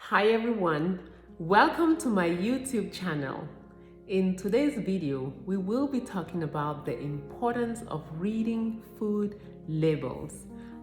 Hi everyone, welcome to my YouTube channel. In today's video, we will be talking about the importance of reading food labels.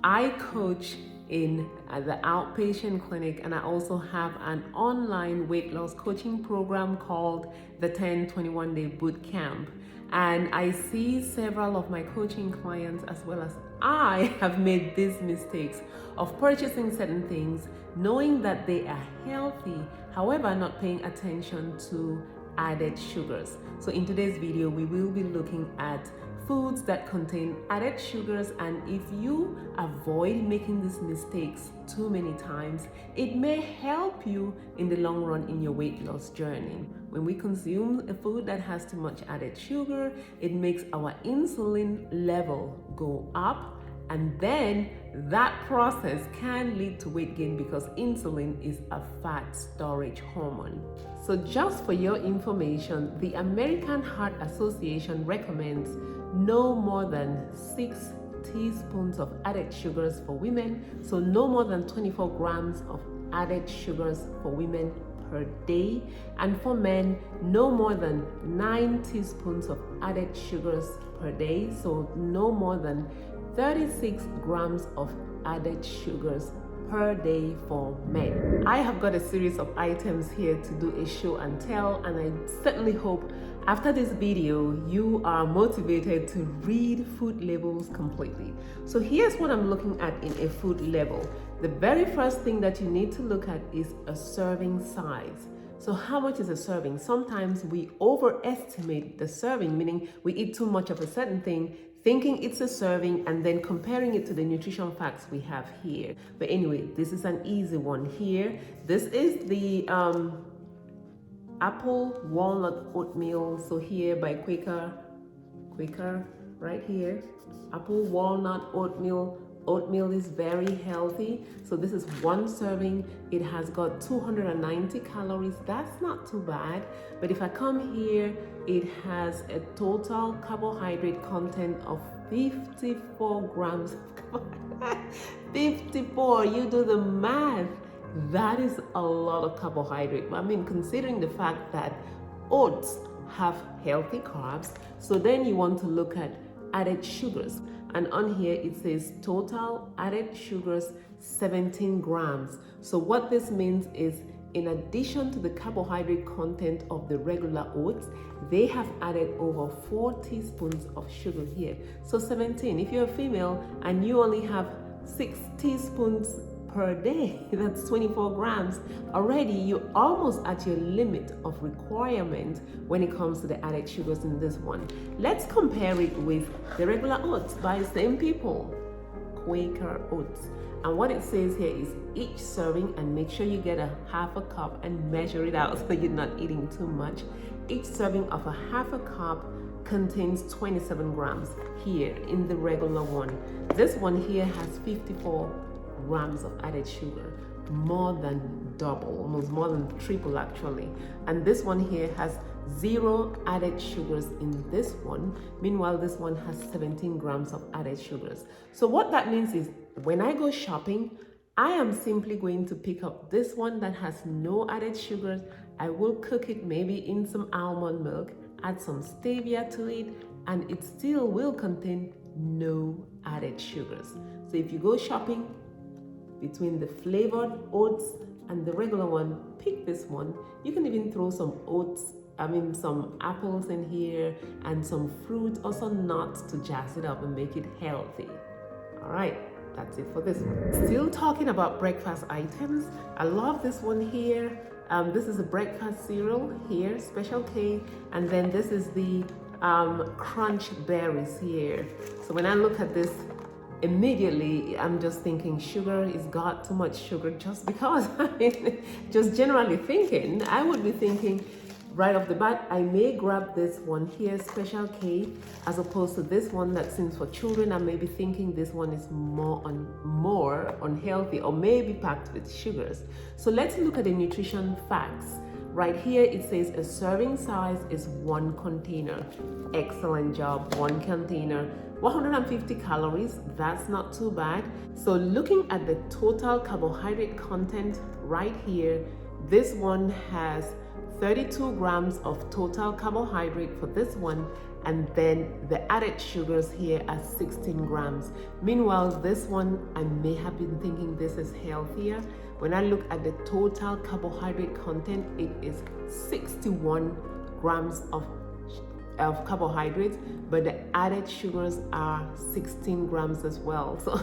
I coach in the outpatient clinic, and I also have an online weight loss coaching program called the 10-21 Day Boot Camp. And I see several of my coaching clients, as well as I, have made these mistakes of purchasing certain things, knowing that they are healthy, however, not paying attention to added sugars. So in today's video, we will be looking at foods that contain added sugars, and if you avoid making these mistakes too many times, it may help you in the long run in your weight loss journey. When we consume a food that has too much added sugar, it makes our insulin level go up, and then that process can lead to weight gain because insulin is a fat storage hormone. So just for your information, the American Heart Association recommends no more than 6 teaspoons of added sugars for women, so no more than 24 grams of added sugars for women per day, and for men, no more than 9 teaspoons of added sugars per day, so no more than 36 grams of added sugars per day for men. I have got a series of items here to do a show and tell, and I certainly hope after this video you are motivated to read food labels completely. So here's what I'm looking at in a food label. The very first thing that you need to look at is a serving size. So how much is a serving? Sometimes we overestimate the serving, meaning we eat too much of a certain thing, thinking it's a serving, and then comparing it to the nutrition facts we have here. But anyway, this is an easy one here. This is the apple walnut oatmeal. So here by Quaker, right here, apple walnut oatmeal. Oatmeal is very healthy. So this is one serving. It has got 290 calories. That's not too bad. But if I come here, it has a total carbohydrate content of 54 grams of carbohydrate. 54, you do the math. That is a lot of carbohydrate. I mean, considering the fact that oats have healthy carbs, so then you want to look at added sugars. And on here it says total added sugars 17 grams. So what this means is, in addition to the carbohydrate content of the regular oats, they have added over 4 teaspoons of sugar here. So 17. If you're a female and you only have 6 teaspoons per day, that's 24 grams. Already you're almost at your limit of requirement when it comes to the added sugars in this one. Let's compare it with the regular oats by the same people, Quaker oats. And what it says here is each serving, and make sure you get a half a cup and measure it out so you're not eating too much. Each serving of a half a cup contains 27 grams here in the regular one. This one here has 54 grams of added sugar, more than double, almost more than triple actually. And this one here has 0 added sugars in this one. Meanwhile, this one has 17 grams of added sugars. So what that means is, when I go shopping, I am simply going to pick up this one that has no added sugars. I will cook it maybe in some almond milk, add some stevia to it, and it still will contain no added sugars. So if you go shopping, between the flavored oats and the regular one, pick this one. You can even throw some some apples in here and some fruit or some nuts to jazz it up and make it healthy. All right, that's it for this one. Still talking about breakfast items, I love this one here. This is a breakfast cereal here, Special K, and then this is the crunch berries here. So when I look at this, immediately I'm just thinking sugar is got too much sugar, just because I mean, just generally thinking, I would be thinking right off the bat, I may grab this one here, Special K, as opposed to this one that seems for children. I may be thinking this one is more unhealthy, or maybe packed with sugars. So let's look at the nutrition facts. Right here it says a serving size is 1 container. Excellent job, 1 container. 150 calories, that's not too bad. So looking at the total carbohydrate content right here, this one has 32 grams of total carbohydrate for this one, and then the added sugars here are 16 grams. Meanwhile, this one, I may have been thinking this is healthier. When I look at the total carbohydrate content, it is 61 grams of carbohydrates, but the added sugars are 16 grams as well. So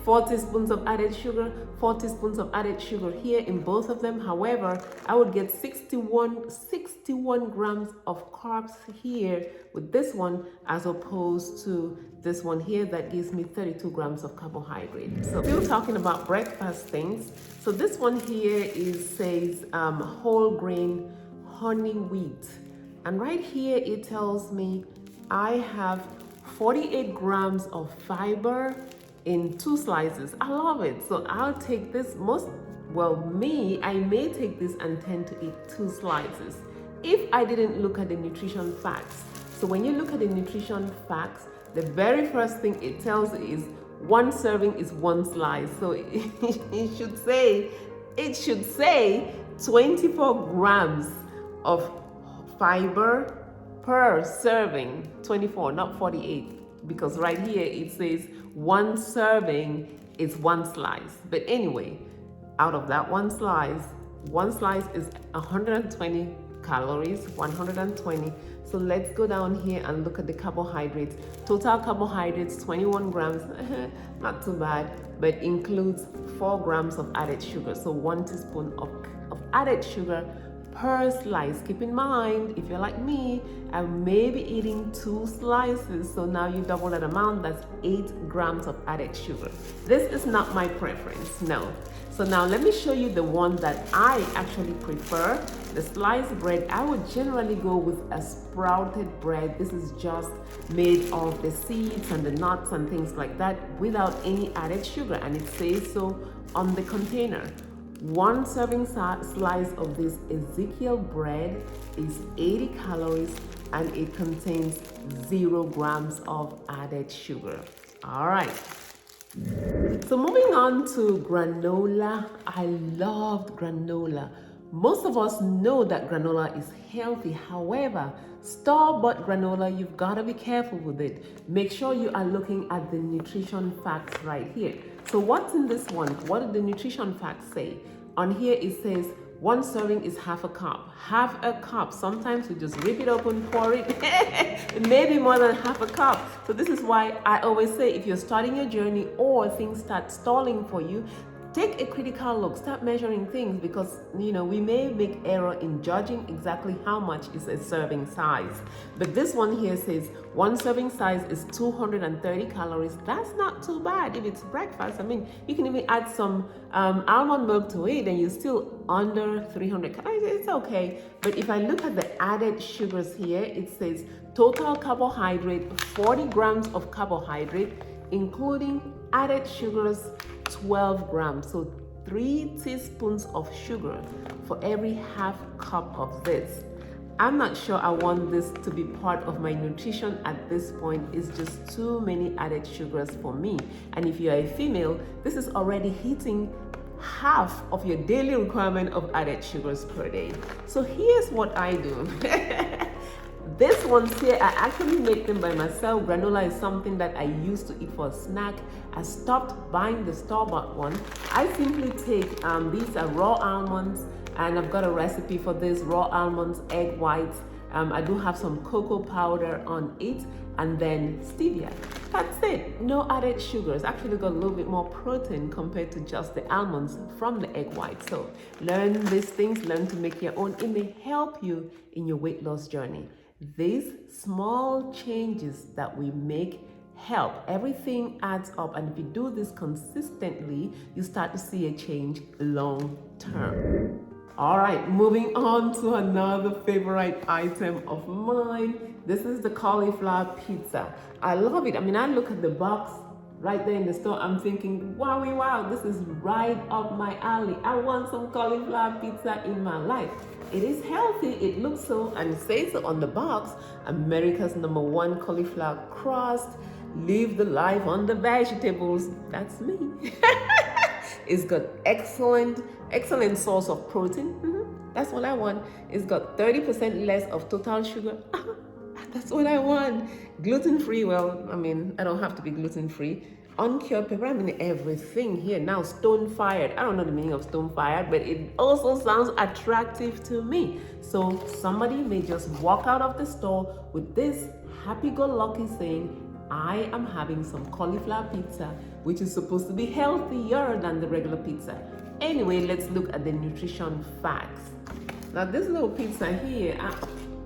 4 teaspoons of added sugar, 4 teaspoons of added sugar here in both of them. However, I would get 61 grams of carbs here with this one, as opposed to this one here that gives me 32 grams of carbohydrate. So still talking about breakfast things. So this one here says whole grain honey wheat. And right here it tells me I have 48 grams of fiber in 2 slices. I love it. So I'll take this I may take this and tend to eat 2 slices if I didn't look at the nutrition facts. So when you look at the nutrition facts, the very first thing it tells you is 1 serving is 1 slice. So it should say 24 grams of fiber per serving, 24, not 48, because right here it says 1 serving is 1 slice. But anyway, out of that 1 slice is 120 calories, 120. So let's go down here and look at the carbohydrates. Total carbohydrates, 21 grams, not too bad, but includes 4 grams of added sugar. So 1 teaspoon of added sugar per slice. Keep in mind, if you're like me, I may be eating 2 slices, so now you double that amount, that's 8 grams of added sugar. This is not my preference, no. So now let me show you the one that I actually prefer. The sliced bread, I would generally go with a sprouted bread. This is just made of the seeds and the nuts and things like that without any added sugar, and it says so on the container. 1 serving slice of this Ezekiel bread is 80 calories and it contains 0 grams of added sugar. All right. So moving on to granola. I loved granola. Most of us know that granola is healthy. However, store-bought granola, you've got to be careful with it. Make sure you are looking at the nutrition facts right here. So what's in this one? What do the nutrition facts say? On here it says 1 serving is half a cup. Half a cup. Sometimes we just rip it open, pour it. It may be more than half a cup. So this is why I always say, if you're starting your journey or things start stalling for you, take a critical look, start measuring things, because we may make error in judging exactly how much is a serving size. But this one here says 1 serving size is 230 calories. That's not too bad if it's breakfast. I mean, you can even add some almond milk to it and you're still under 300 calories. It's okay. But if I look at the added sugars here, it says total carbohydrate, 40 grams of carbohydrate, including added sugars, 12 grams. So 3 teaspoons of sugar for every half cup of this. I'm not sure I want this to be part of my nutrition at this point. It's just too many added sugars for me. And if you're a female, this is already hitting half of your daily requirement of added sugars per day. So here's what I do. This ones here, I actually make them by myself. Granola is something that I used to eat for a snack. I stopped buying the store-bought one. I simply take, these are raw almonds, and I've got a recipe for this, raw almonds, egg whites. I do have some cocoa powder on it, and then stevia. That's it, no added sugars. Actually got a little bit more protein compared to just the almonds from the egg white. So learn these things, learn to make your own. It may help you in your weight loss journey. These small changes that we make help. Everything adds up, and if you do this consistently, you start to see a change long term. All right, moving on to another favorite item of mine. This is the cauliflower pizza. I love it. I mean, I look at the box right there in the store, I'm thinking, wow, this is right up my alley. I want some cauliflower pizza in my life. It is healthy, it looks so, and it says so on the box, America's #1 cauliflower crust. live the life on the vegetables. That's me. It's got excellent source of protein. That's what I want. It's got 30% less of total sugar. That's what I want. Gluten-free, well, I mean, I don't have to be gluten-free. Uncured pepper, I mean everything here. Now, stone-fired. I don't know the meaning of stone-fired, but it also sounds attractive to me. So somebody may just walk out of the store with this happy-go-lucky saying, I am having some cauliflower pizza, which is supposed to be healthier than the regular pizza. Anyway, let's look at the nutrition facts. Now, this little pizza here,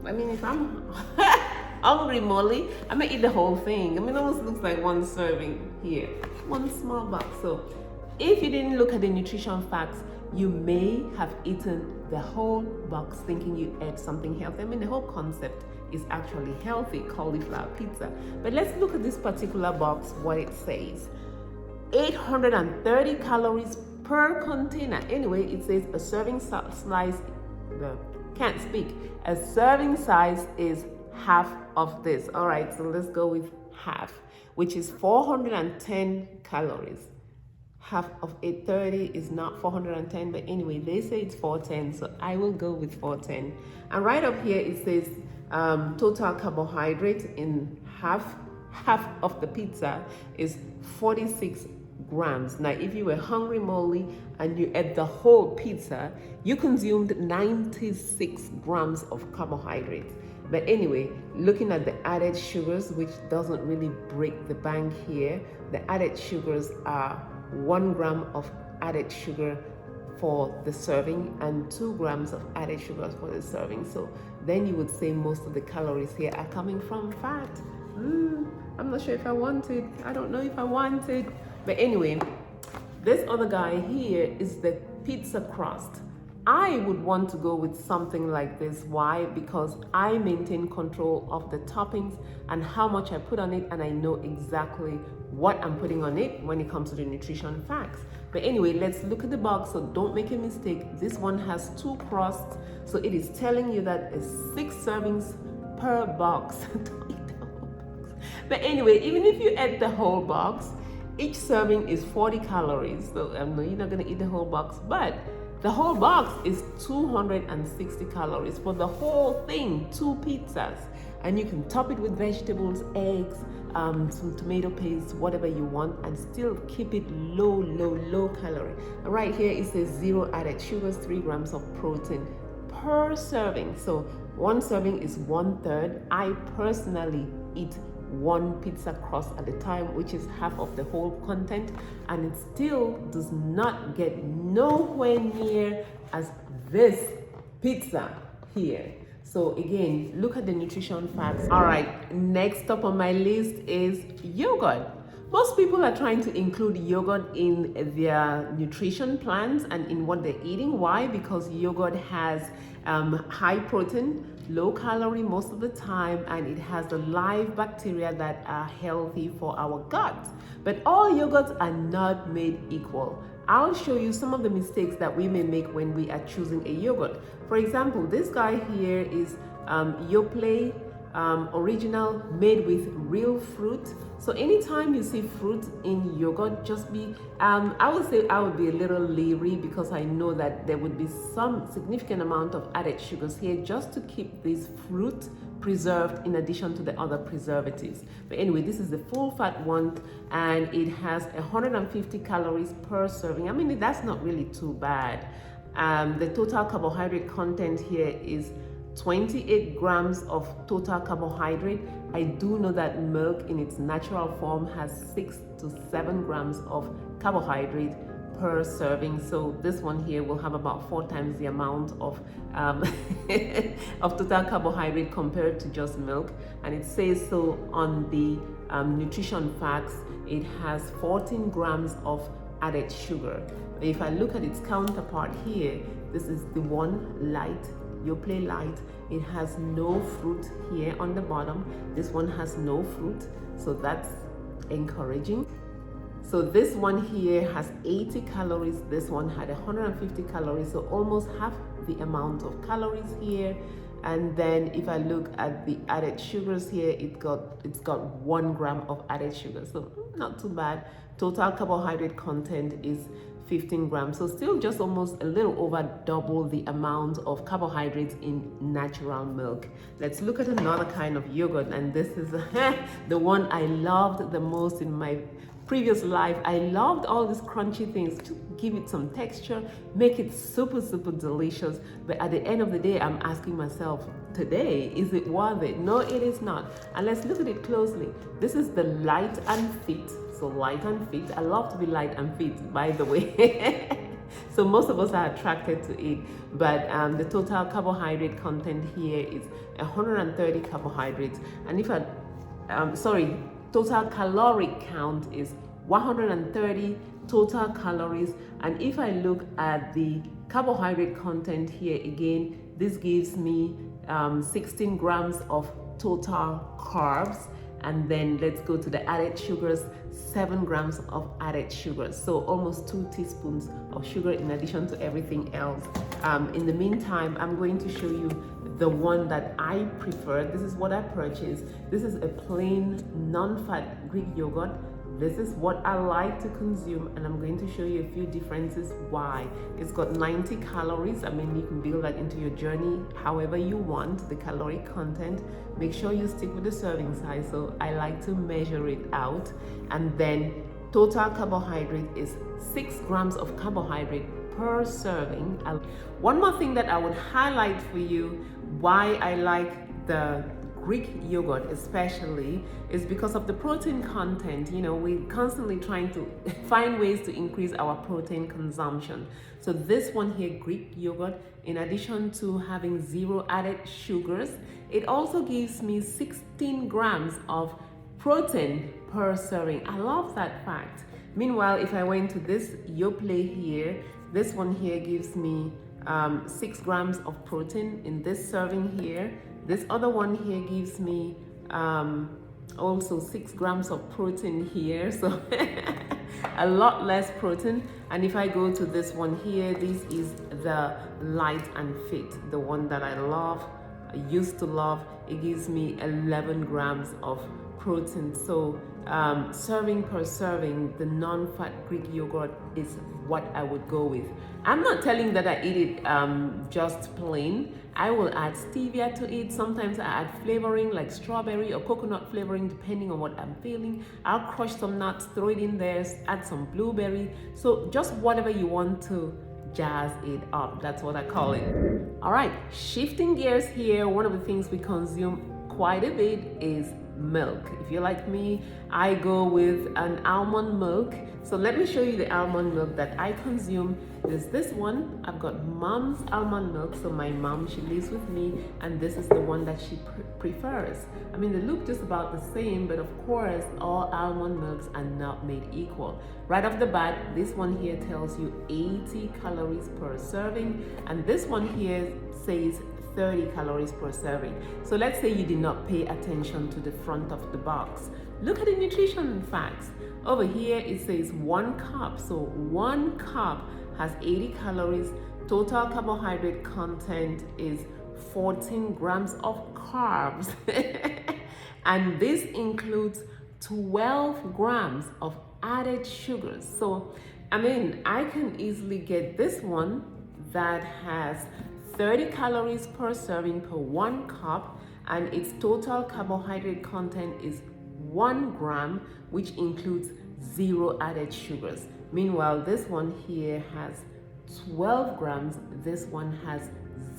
I mean, if I'm hungry moly, I may eat the whole thing. I mean, it almost looks like one serving here, one small box. So if you didn't look at the nutrition facts, you may have eaten the whole box thinking you ate something healthy. I mean, the whole concept is actually healthy, cauliflower pizza. But let's look at this particular box, what it says. 830 calories per container. Anyway, it says a serving size, can't speak. A serving size is half of this. All right, so let's go with half, which is 410 calories. Half of 830 is not 410, but anyway, they say it's 410, so I will go with 410. And right up here, it says total carbohydrate in half of the pizza is 46 grams. Now, if you were hungry moly and you ate the whole pizza, you consumed 96 grams of carbohydrates. But anyway, looking at the added sugars, which doesn't really break the bank here, the added sugars are 1 gram of added sugar for the serving and 2 grams of added sugars for the serving. So then you would say most of the calories here are coming from fat. I'm not sure if I want it. I don't know if I want it. But anyway, this other guy here is the pizza crust. I would want to go with something like this. Why? Because I maintain control of the toppings and how much I put on it, and I know exactly what I'm putting on it when it comes to the nutrition facts. But anyway, let's look at the box, so don't make a mistake. This one has 2 crusts, so it is telling you that it's 6 servings per box. Don't eat the whole box. But anyway, even if you ate the whole box, each serving is 40 calories. So I know you're not gonna eat the whole box, but the whole box is 260 calories for the whole thing, 2 pizzas. And you can top it with vegetables, eggs, some tomato paste, whatever you want, and still keep it low calorie. And right here it says 0 added sugars, 3 grams of protein per serving. So 1 serving is 1/3. I personally eat 1 pizza crust at a time, which is half of the whole content, and it still does not get nowhere near as this pizza here. So again, look at the nutrition facts. All right, next up on my list is yogurt. Most people are trying to include yogurt in their nutrition plans and in what they're eating. Why? Because yogurt has high protein, low calorie most of the time, and it has the live bacteria that are healthy for our gut. But all yogurts are not made equal. I'll show you some of the mistakes that we may make when we are choosing a yogurt. For example, this guy here is Yoplait original, made with real fruit. So anytime you see fruit in yogurt, just be I would say I would be a little leery, because I know that there would be some significant amount of added sugars here just to keep this fruit preserved in addition to the other preservatives. But anyway, this is the full fat one, and it has 150 calories per serving. I mean, that's not really too bad. The total carbohydrate content here is 28 grams of total carbohydrate. I do know that milk in its natural form has 6 to 7 grams of carbohydrate per serving. So this one here will have about 4 times the amount of of total carbohydrate compared to just milk. And it says so on the nutrition facts. It has 14 grams of added sugar. If I look at its counterpart here, this is the one light, Yoplait Light. It has no fruit here on the bottom. This one has no fruit, so that's encouraging. So this one here has 80 calories. This one had 150 calories, so almost half the amount of calories here. And then if I look at the added sugars here, it's got 1 gram of added sugar, so not too bad. Total carbohydrate content is 15 grams, so still just almost a little over double the amount of carbohydrates in natural milk. Let's look at another kind of yogurt, and this is the one I loved the most in my previous life. I loved all these crunchy things to give it some texture, make it super delicious. But at the end of the day, I'm asking myself, today, is it worth it? No, it is not. And let's look at it closely. This is the Light and Fit. So Light and Fit, I love to be light and fit, by the way. So most of us are attracted to it, but the total carbohydrate content here is 130 carbohydrates. And if total caloric count is 130 total calories. And if I look at the carbohydrate content here again, this gives me 16 grams of total carbs. And then let's go to the added sugars, 7 grams of added sugars. So almost 2 teaspoons of sugar in addition to everything else. In the meantime, I'm going to show you the one that I prefer. This is what I purchased. This is a plain non-fat Greek yogurt. This is what I like to consume, and I'm going to show you a few differences why. It's got 90 calories. I mean, you can build that into your journey however you want, the caloric content. Make sure you stick with the serving size, so I like to measure it out. And then total carbohydrate is 6 grams of carbohydrate per serving. One more thing that I would highlight for you why I like the Greek yogurt especially is because of the protein content. You know, we're constantly trying to find ways to increase our protein consumption. So this one here, Greek yogurt, in addition to having 0 added sugars, it also gives me 16 grams of protein per serving. I love that fact. Meanwhile, if I went to this Yoplait here, this one here gives me 6 grams of protein in this serving here. This other one here gives me also 6 grams of protein here, so a lot less protein. And if I go to this one here, this is the Light and Fit, the one that I love, I used to love. It gives me 11 grams of protein. So serving per serving, the non-fat Greek yogurt is what I would go with. I'm not telling that I eat it just plain. I will add stevia to it. Sometimes I add flavoring like strawberry or coconut flavoring depending on what I'm feeling. I'll crush some nuts, throw it in there, add some blueberry. So just whatever you want to jazz it up. That's what I call it. All right, shifting gears here. One of the things we consume quite a bit is milk. If you're like me, I go with an almond milk. So let me show you the almond milk that I consume. There's this one. I've got mom's almond milk. So my mom, she lives with me, and this is the one that she prefers. I mean, they look just about the same, but of course, all almond milks are not made equal. Right off the bat, this one here tells you 80 calories per serving, and this one here says 30 calories per serving. So let's say you did not pay attention to the front of the box. Look at the nutrition facts. Over here it says 1 cup. So 1 cup has 80 calories. Total carbohydrate content is 14 grams of carbs. And this includes 12 grams of added sugars. So I mean, I can easily get this one that has 30 calories per serving per 1 cup, and its total carbohydrate content is 1 gram, which includes 0 added sugars. Meanwhile, this one here has 12 grams, this one has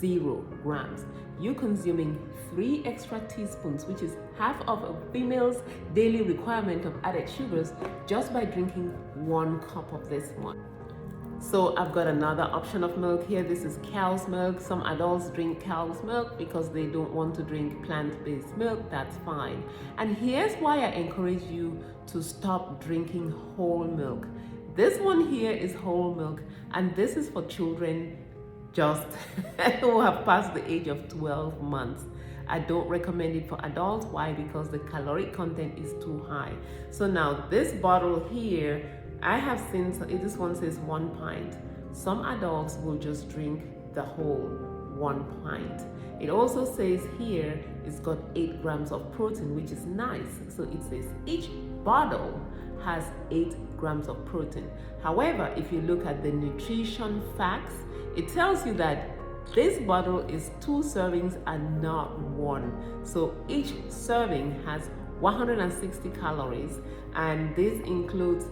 0 grams. You consuming 3 extra teaspoons, which is half of a female's daily requirement of added sugars, just by drinking 1 cup of this one. So I've got another option of milk here. This is cow's milk. Some adults drink cow's milk because they don't want to drink plant-based milk. That's fine. And here's why I encourage you to stop drinking whole milk. This one here is whole milk, and this is for children just who have passed the age of 12 months. I don't recommend it for adults. Why? Because the caloric content is too high. So now this bottle here, I have seen, this one says 1 pint. Some adults will just drink the whole 1 pint. It also says here it's got 8 grams of protein, which is nice. So it says each bottle has 8 grams of protein. However, if you look at the nutrition facts, it tells you that this bottle is 2 servings and not 1. So each serving has 160 calories, and this includes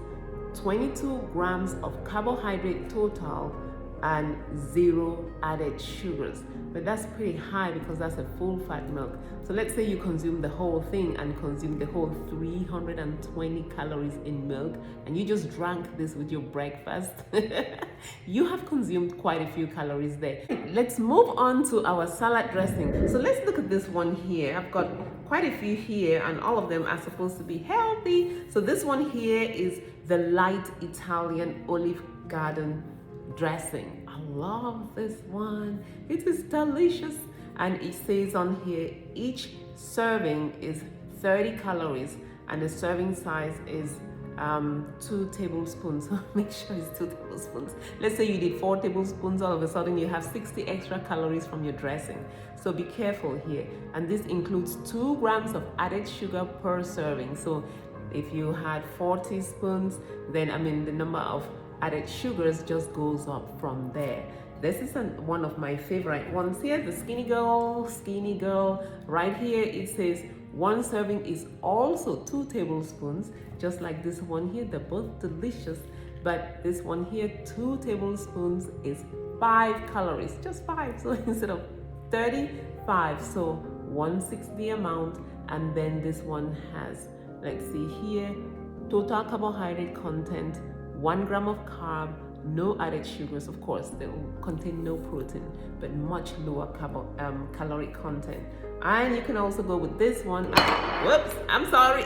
22 grams of carbohydrate total and 0 added sugars. But that's pretty high because that's a full fat milk. So let's say you consume the whole thing and consume the whole 320 calories in milk, and you just drank this with your breakfast. You have consumed quite a few calories there. Let's move on to our salad dressing. So let's look at this one here. I've got quite a few here, and all of them are supposed to be healthy. So this one here is the light Italian Olive Garden dressing. I love this one. It is delicious, and it says on here each serving is 30 calories and the serving size is 2 tablespoons. So make sure it's 2 tablespoons. Let's say you did 4 tablespoons, all of a sudden you have 60 extra calories from your dressing. So be careful here. And this includes 2 grams of added sugar per serving. So if you had 4 teaspoons, then the number of added sugars just goes up from there. This is one of my favorite ones here, the skinny girl. Right here it says 1 serving is also 2 tablespoons, just like this one here. They're both delicious, but this one here, 2 tablespoons is 5 calories, just 5. So instead of 35, so 1/6 the amount. And then this one has, let's see here, total carbohydrate content, 1 gram of carb, no added sugars. Of course, they will contain no protein, but much lower caloric content. And you can also go with this one. Whoops, I'm sorry.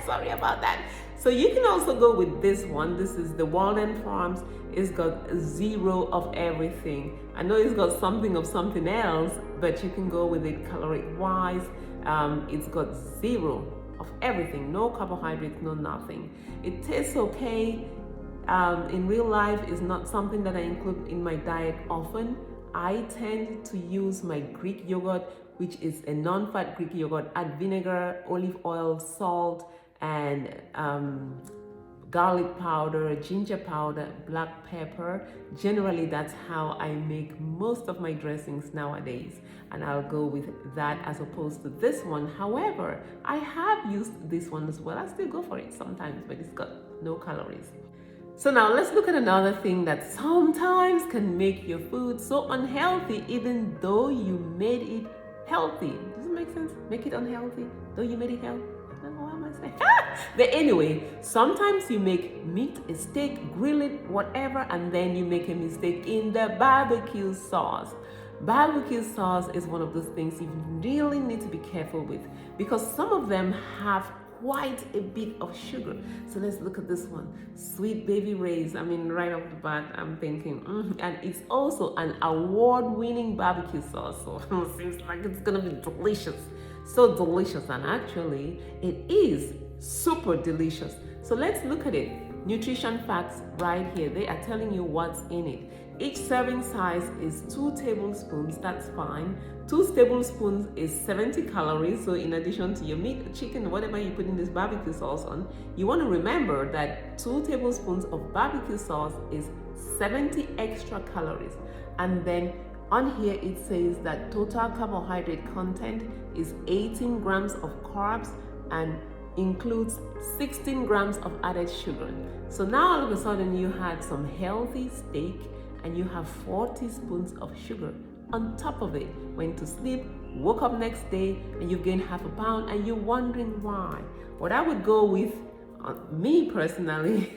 Sorry about that. So you can also go with this one. This is the Walden Farms. It's got 0 of everything. I know it's got something of something else, but you can go with it caloric wise. It's got 0 of everything, no carbohydrates, no nothing. It tastes okay. In real life, it's not something that I include in my diet often. I tend to use my Greek yogurt, which is a non-fat Greek yogurt, add vinegar, olive oil, salt, and garlic powder, ginger powder, black pepper. Generally, that's how I make most of my dressings nowadays, and I'll go with that as opposed to this one. However, I have used this one as well. I still go for it sometimes, but it's got no calories. So now let's look at another thing that sometimes can make your food so unhealthy even though you made it healthy. Does it make sense? Make it unhealthy though you made it healthy? I don't know what am I saying. But anyway, sometimes you make meat, a steak, grill it, whatever, and then you make a mistake in the barbecue sauce. Barbecue sauce is one of those things you really need to be careful with because some of them have quite a bit of sugar. So let's look at this one, Sweet Baby Ray's. Right off the bat, I'm thinking, and it's also an award-winning barbecue sauce. So it seems like it's gonna be delicious. So delicious, and actually, it is super delicious. So let's look at it. Nutrition facts right here. They are telling you what's in it. Each serving size is 2 tablespoons, that's fine. 2 tablespoons is 70 calories. So in addition to your meat, chicken, whatever you put in this barbecue sauce on, you want to remember that 2 tablespoons of barbecue sauce is 70 extra calories. And then on here it says that total carbohydrate content is 18 grams of carbs and includes 16 grams of added sugar. So now all of a sudden you had some healthy steak and you have 4 teaspoons of sugar on top of it. Went to sleep, woke up next day, and you've gained half a pound, and you're wondering why. What I would go with, me personally,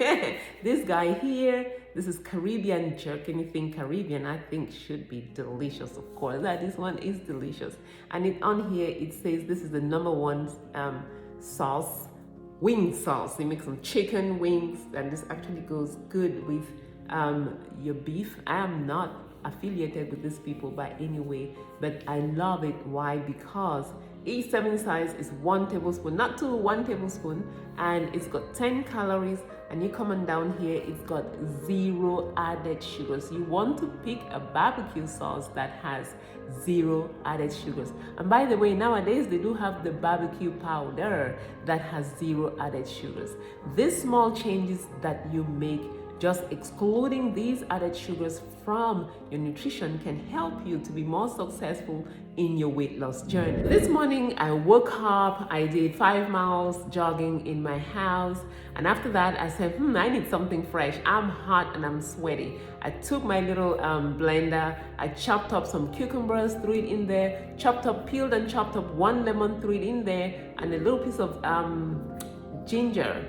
this guy here, this is Caribbean jerk. Anything Caribbean, I think should be delicious, of course. This one is delicious. And on here, it says this is the #1 sauce, wing sauce. You make some chicken wings, and this actually goes good with your beef. I am not affiliated with these people by any way, but I love it. Why? Because each serving size is 1 tablespoon, not 2, 1 tablespoon, and it's got 10 calories, and you come on down here, it's got 0 added sugars. You want to pick a barbecue sauce that has 0 added sugars. And by the way, nowadays they do have the barbecue powder that has 0 added sugars. These small changes that you make, just excluding these added sugars from your nutrition, can help you to be more successful in your weight loss journey. This morning I woke up, I did 5 miles jogging in my house, and after that I said, I need something fresh. I'm hot and I'm sweaty. I took my little blender, I chopped up some cucumbers, threw it in there, peeled and chopped up 1 lemon, threw it in there, and a little piece of ginger.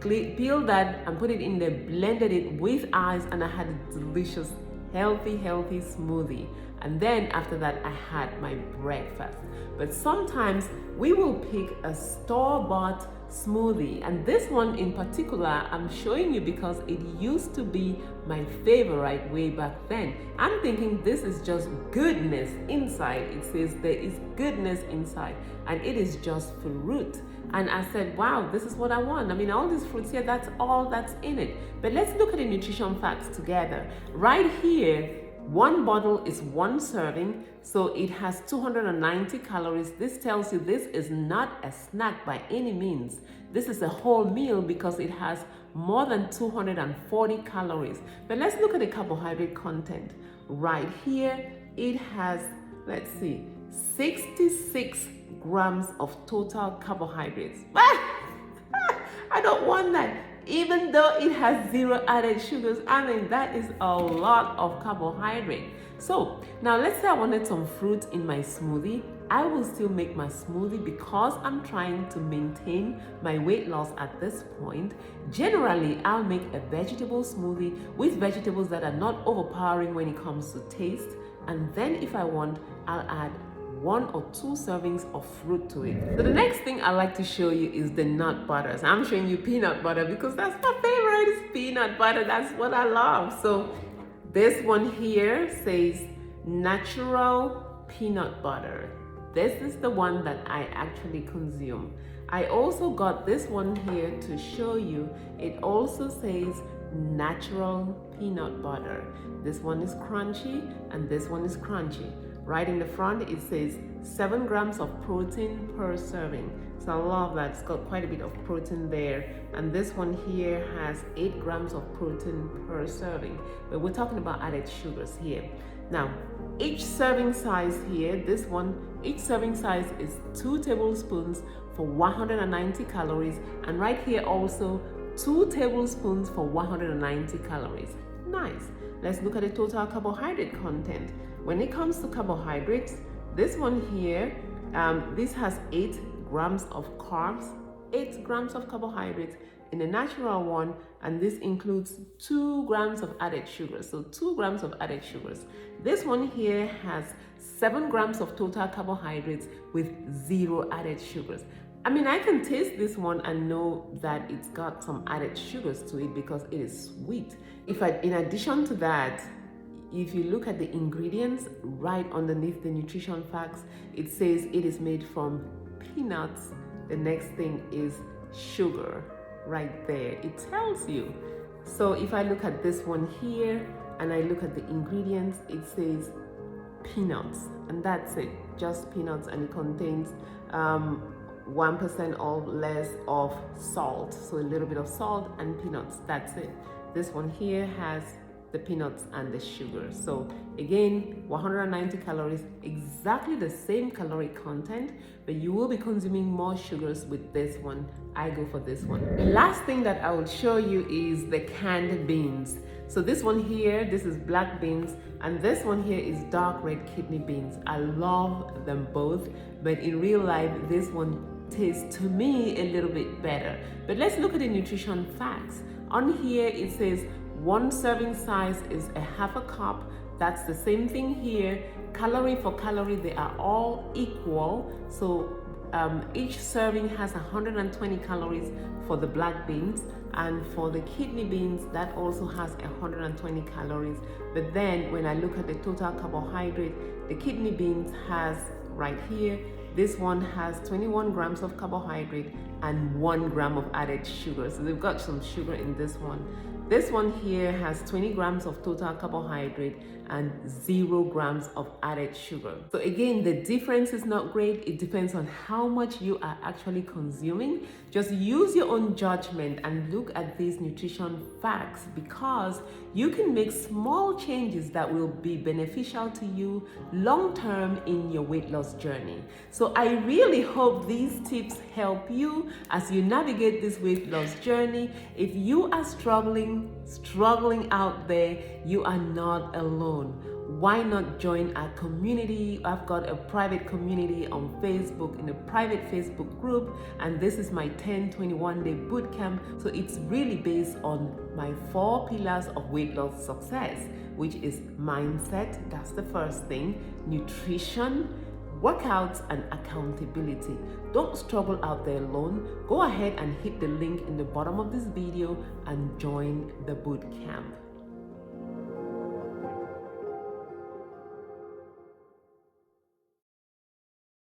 Peeled that and put it in there, blended it with ice, and I had a delicious, healthy smoothie. And then after that, I had my breakfast. But sometimes we will pick a store-bought smoothie, and this one in particular I'm showing you because it used to be my favorite way back then. I'm thinking this is just goodness inside. It says there is goodness inside, and it is just fruit. And I said, wow, this is what I want. I mean, all these fruits here, that's all that's in it. But let's look at the nutrition facts together. Right here, 1 bottle is 1 serving, so it has 290 calories. This tells you this is not a snack by any means. This is a whole meal because it has more than 240 calories. But let's look at the carbohydrate content. Right here, it has, let's see, 66 grams of total carbohydrates. I don't want that. Even though it has 0 added sugars, I mean, that is a lot of carbohydrate. So now let's say I wanted some fruit in my smoothie. I will still make my smoothie because I'm trying to maintain my weight loss at this point. Generally, I'll make a vegetable smoothie with vegetables that are not overpowering when it comes to taste. And then if I want, I'll add 1 or 2 servings of fruit to it. So the next thing I like to show you is the nut butters. I'm showing you peanut butter because that's my favorite, is peanut butter. That's what I love. So this one here says natural peanut butter. This is the one that I actually consume. I also got this one here to show you. It also says natural peanut butter. This one is crunchy and this one is crunchy. Right in the front, it says 7 grams of protein per serving. So I love that. It's got quite a bit of protein there. And this one here has 8 grams of protein per serving. But we're talking about added sugars here. Now, each serving size here, each serving size is 2 tablespoons for 190 calories. And right here also, 2 tablespoons for 190 calories. Nice. Let's look at the total carbohydrate content. When it comes to carbohydrates, this one here, this has 8 grams of carbs, 8 grams of carbohydrates in a natural one, and this includes 2 grams of added sugars. So 2 grams of added sugars. This one here has 7 grams of total carbohydrates with 0 added sugars. I mean, I can taste this one and know that it's got some added sugars to it because it is sweet. In addition to that, if you look at the ingredients right underneath the nutrition facts, it says it is made from peanuts. The next thing is sugar right there. It tells you. So if I look at this one here and I look at the ingredients, it says peanuts, and that's it, just peanuts, and it contains 1% or less of salt. So a little bit of salt and peanuts, that's it. This one here has the peanuts and the sugar. So again, 190 calories, exactly the same calorie content, but you will be consuming more sugars with this one. I go for this one. The last thing that I will show you is the canned beans. So this one here, this is black beans, and this one here is dark red kidney beans. I love them both, but in real life, this one tastes to me a little bit better. But let's look at the nutrition facts. On here, it says 1 serving size is a 1/2 cup. That's the same thing here. Calorie for calorie, they are all equal. So each serving has 120 calories for the black beans, and for the kidney beans, that also has 120 calories. But then when I look at the total carbohydrate, the kidney beans has right here, This one has 21 grams of carbohydrate and 1 gram of added sugar. So they've got some sugar in this one. This one here has 20 grams of total carbohydrate and 0 grams of added sugar. So again, the difference is not great. It depends on how much you are actually consuming. Just use your own judgment and look at these nutrition facts, because you can make small changes that will be beneficial to you long term in your weight loss journey. So I really hope these tips help you as you navigate this weight loss journey. If you are struggling out there, you are not alone. Why not join our community? I've got a private community on Facebook, in a private Facebook group, and this is my 10-21-day boot camp. So it's really based on my 4 pillars of weight loss success, which is mindset, that's the first thing, nutrition, workouts, and accountability. Don't struggle out there alone. Go ahead and hit the link in the bottom of this video and join the boot camp.